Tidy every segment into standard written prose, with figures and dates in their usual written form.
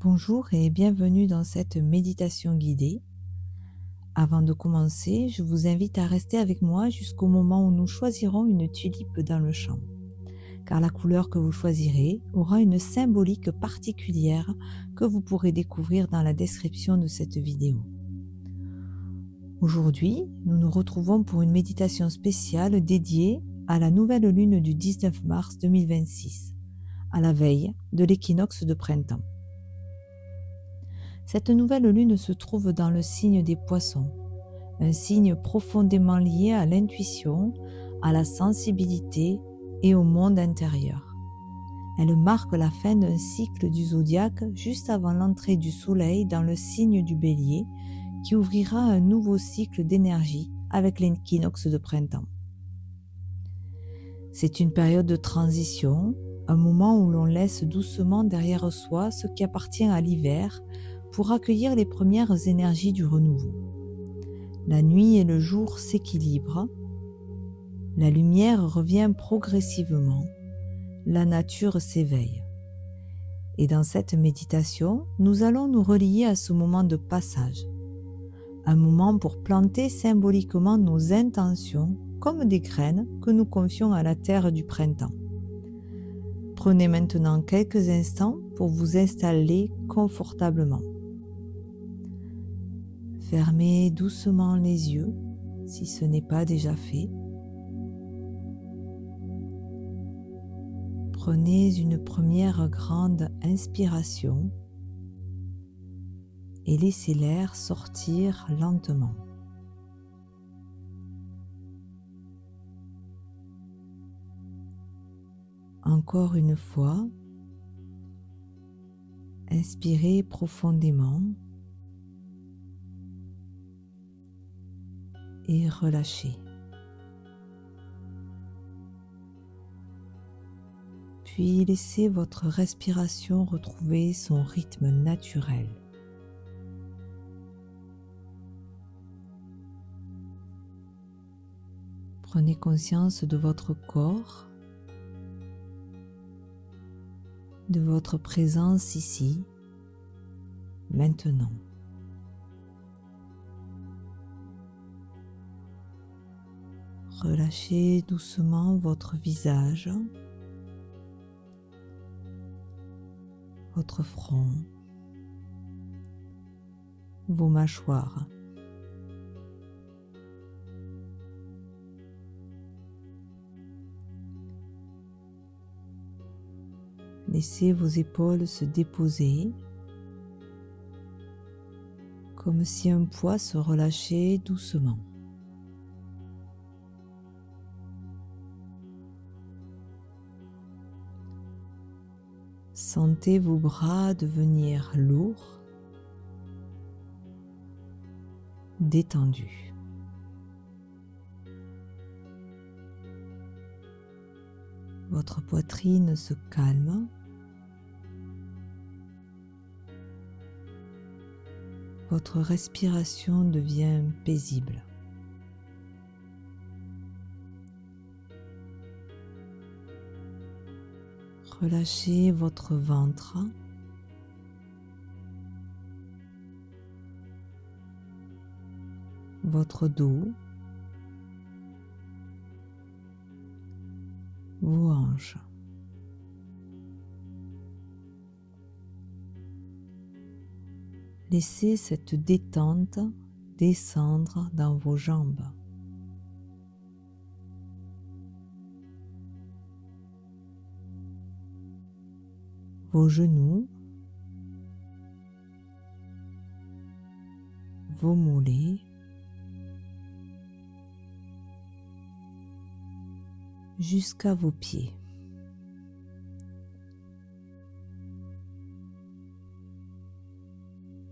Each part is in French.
Bonjour et bienvenue dans cette méditation guidée. Avant de commencer, je vous invite à rester avec moi jusqu'au moment où nous choisirons une tulipe dans le champ, car la couleur que vous choisirez aura une symbolique particulière que vous pourrez découvrir dans la description de cette vidéo. Aujourd'hui, nous nous retrouvons pour une méditation spéciale dédiée à la nouvelle lune du 19 mars 2026, à la veille de l'équinoxe de printemps. Cette nouvelle lune se trouve dans le signe des Poissons, un signe profondément lié à l'intuition, à la sensibilité et au monde intérieur. Elle marque la fin d'un cycle du zodiaque juste avant l'entrée du Soleil dans le signe du Bélier, qui ouvrira un nouveau cycle d'énergie avec l'équinoxe de printemps. C'est une période de transition, un moment où l'on laisse doucement derrière soi ce qui appartient à l'hiver, pour accueillir les premières énergies du renouveau. La nuit et le jour s'équilibrent, la lumière revient progressivement, la nature s'éveille. Et dans cette méditation, nous allons nous relier à ce moment de passage, un moment pour planter symboliquement nos intentions comme des graines que nous confions à la terre du printemps. Prenez maintenant quelques instants pour vous installer confortablement. Fermez doucement les yeux si ce n'est pas déjà fait. Prenez une première grande inspiration et laissez l'air sortir lentement. Encore une fois, inspirez profondément et relâchez. Puis laissez votre respiration retrouver son rythme naturel. Prenez conscience de votre corps, de votre présence ici, maintenant. Relâchez doucement votre visage, votre front, vos mâchoires. Laissez vos épaules se déposer, comme si un poids se relâchait doucement. Sentez vos bras devenir lourds, détendus. Votre poitrine se calme. Votre respiration devient paisible. Relâchez votre ventre, votre dos, vos hanches. Laissez cette détente descendre dans vos jambes. Vos genoux, vos mollets, jusqu'à vos pieds.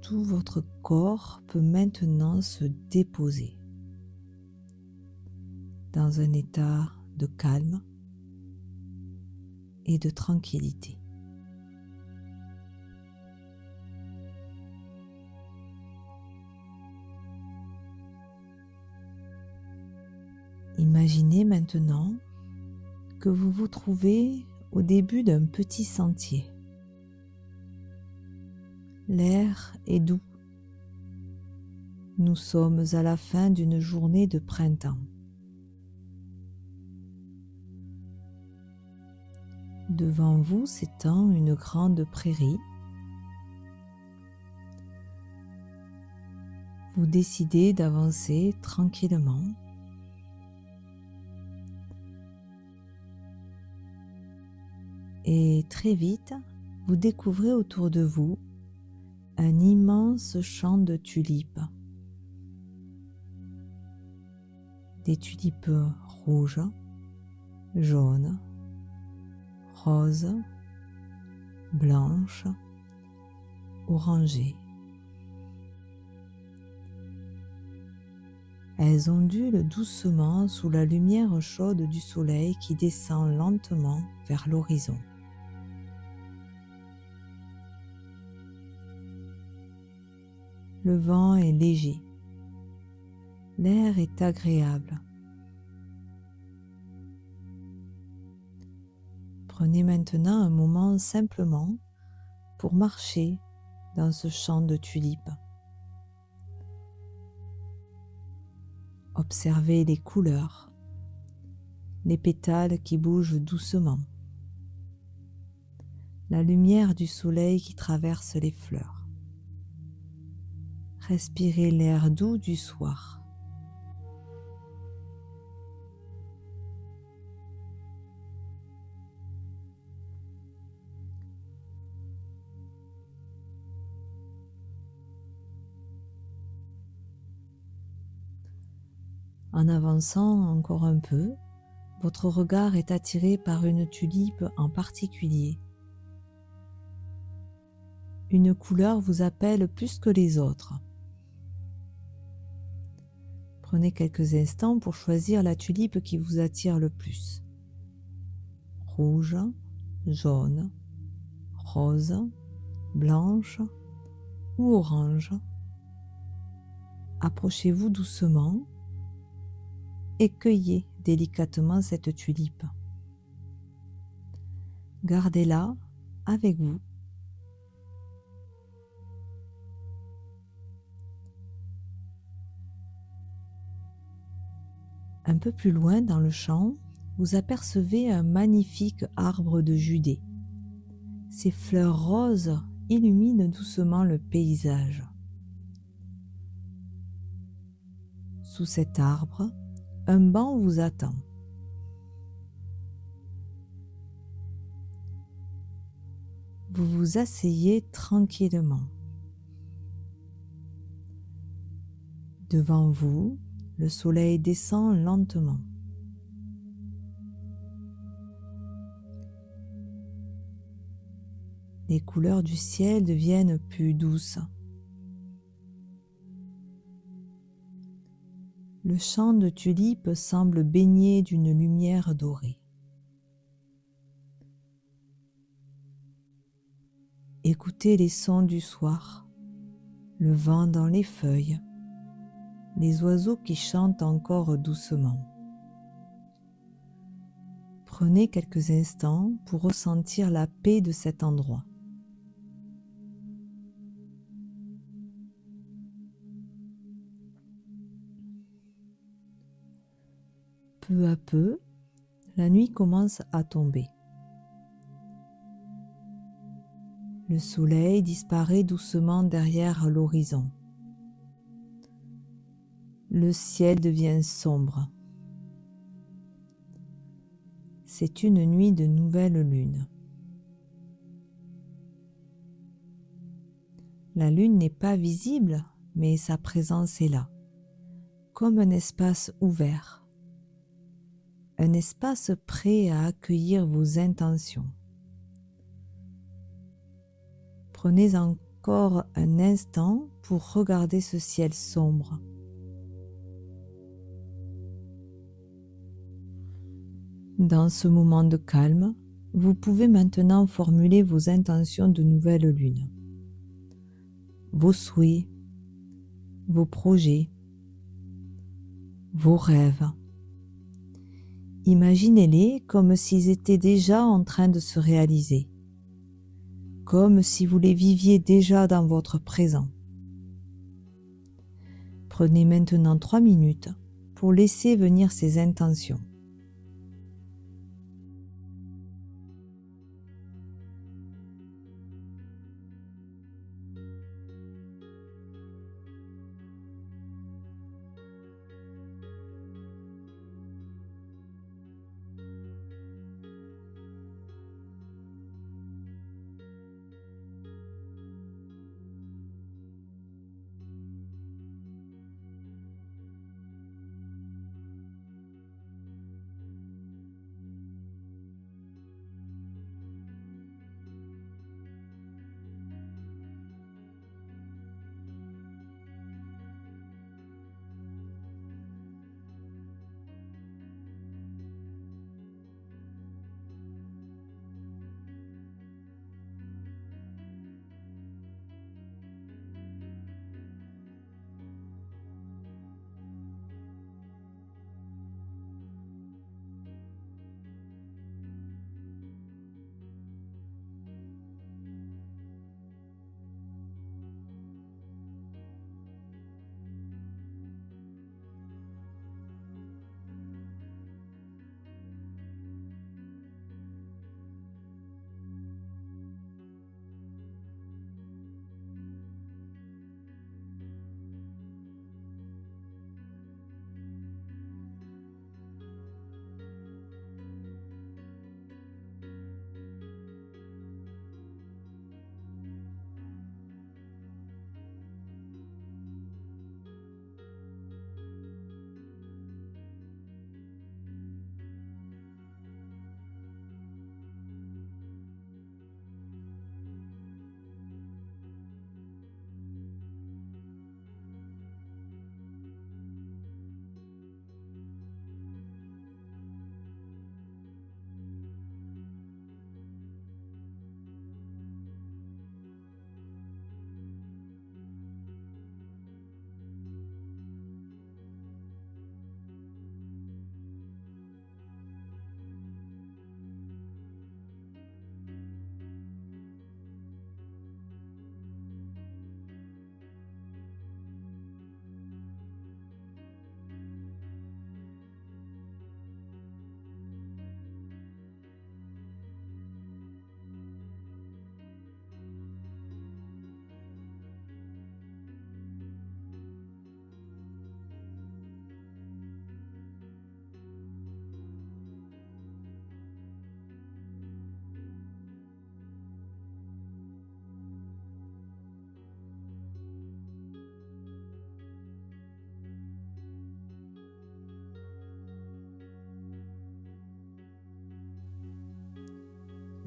Tout votre corps peut maintenant se déposer dans un état de calme et de tranquillité. Imaginez maintenant que vous vous trouvez au début d'un petit sentier. L'air est doux. Nous sommes à la fin d'une journée de printemps. Devant vous s'étend une grande prairie. Vous décidez d'avancer tranquillement. Et très vite, vous découvrez autour de vous un immense champ de tulipes. Des tulipes rouges, jaunes, roses, blanches, orangées. Elles ondulent doucement sous la lumière chaude du soleil qui descend lentement vers l'horizon. Le vent est léger. L'air est agréable. Prenez maintenant un moment simplement pour marcher dans ce champ de tulipes. Observez les couleurs, les pétales qui bougent doucement, la lumière du soleil qui traverse les fleurs. Respirez l'air doux du soir. En avançant encore un peu, votre regard est attiré par une tulipe en particulier. Une couleur vous appelle plus que les autres. Prenez quelques instants pour choisir la tulipe qui vous attire le plus. Rouge, jaune, rose, blanche ou orange. Approchez-vous doucement et cueillez délicatement cette tulipe. Gardez-la avec vous. Un peu plus loin dans le champ, vous apercevez un magnifique arbre de Judée. Ses fleurs roses illuminent doucement le paysage. Sous cet arbre, un banc vous attend. Vous vous asseyez tranquillement. Devant vous, le soleil descend lentement. Les couleurs du ciel deviennent plus douces. Le champ de tulipes semble baigné d'une lumière dorée. Écoutez les sons du soir, le vent dans les feuilles, les oiseaux qui chantent encore doucement. Prenez quelques instants pour ressentir la paix de cet endroit. Peu à peu, la nuit commence à tomber. Le soleil disparaît doucement derrière l'horizon. Le ciel devient sombre. C'est une nuit de nouvelle lune. La lune n'est pas visible, mais sa présence est là, comme un espace ouvert. Un espace prêt à accueillir vos intentions. Prenez encore un instant pour regarder ce ciel sombre. Dans ce moment de calme, vous pouvez maintenant formuler vos intentions de nouvelle lune, vos souhaits, vos projets, vos rêves. Imaginez-les comme s'ils étaient déjà en train de se réaliser. comme si vous les viviez déjà dans votre présent. Prenez maintenant 3 minutes pour laisser venir ces intentions.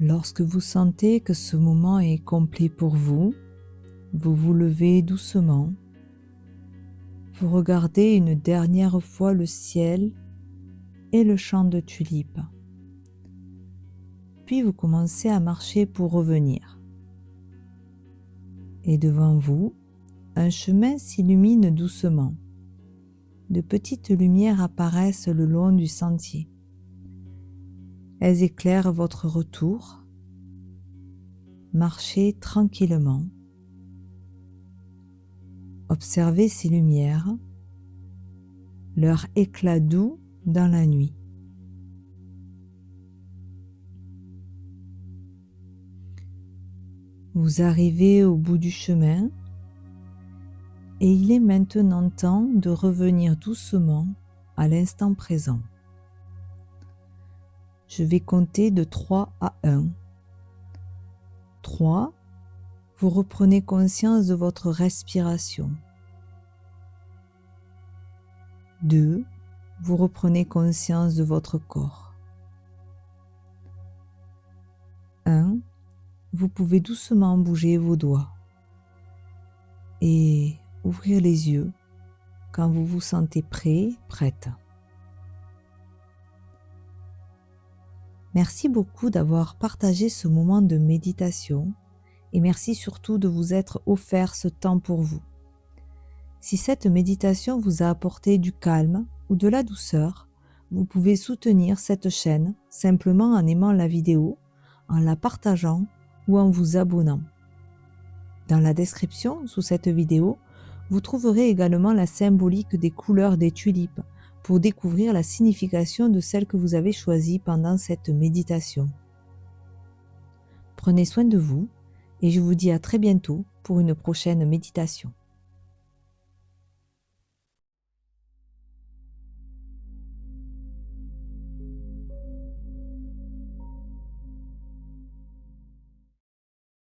Lorsque vous sentez que ce moment est complet pour vous, vous vous levez doucement, vous regardez une dernière fois le ciel et le champ de tulipes. Puis vous commencez à marcher pour revenir. Et devant vous, un chemin s'illumine doucement. De petites lumières apparaissent le long du sentier. Elles éclairent votre retour. Marchez tranquillement. Observez ces lumières, leur éclat doux dans la nuit. Vous arrivez au bout du chemin et il est maintenant temps de revenir doucement à l'instant présent. Je vais compter de 3 à 1. 3. Vous reprenez conscience de votre respiration. 2. Vous reprenez conscience de votre corps. 1. Vous pouvez doucement bouger vos doigts et ouvrir les yeux quand vous vous sentez prêt, prête. Merci beaucoup d'avoir partagé ce moment de méditation et merci surtout de vous être offert ce temps pour vous. Si cette méditation vous a apporté du calme ou de la douceur, vous pouvez soutenir cette chaîne simplement en aimant la vidéo, en la partageant ou en vous abonnant. Dans la description sous cette vidéo, vous trouverez également la symbolique des couleurs des tulipes pour découvrir la signification de celle que vous avez choisie pendant cette méditation. Prenez soin de vous et je vous dis à très bientôt pour une prochaine méditation.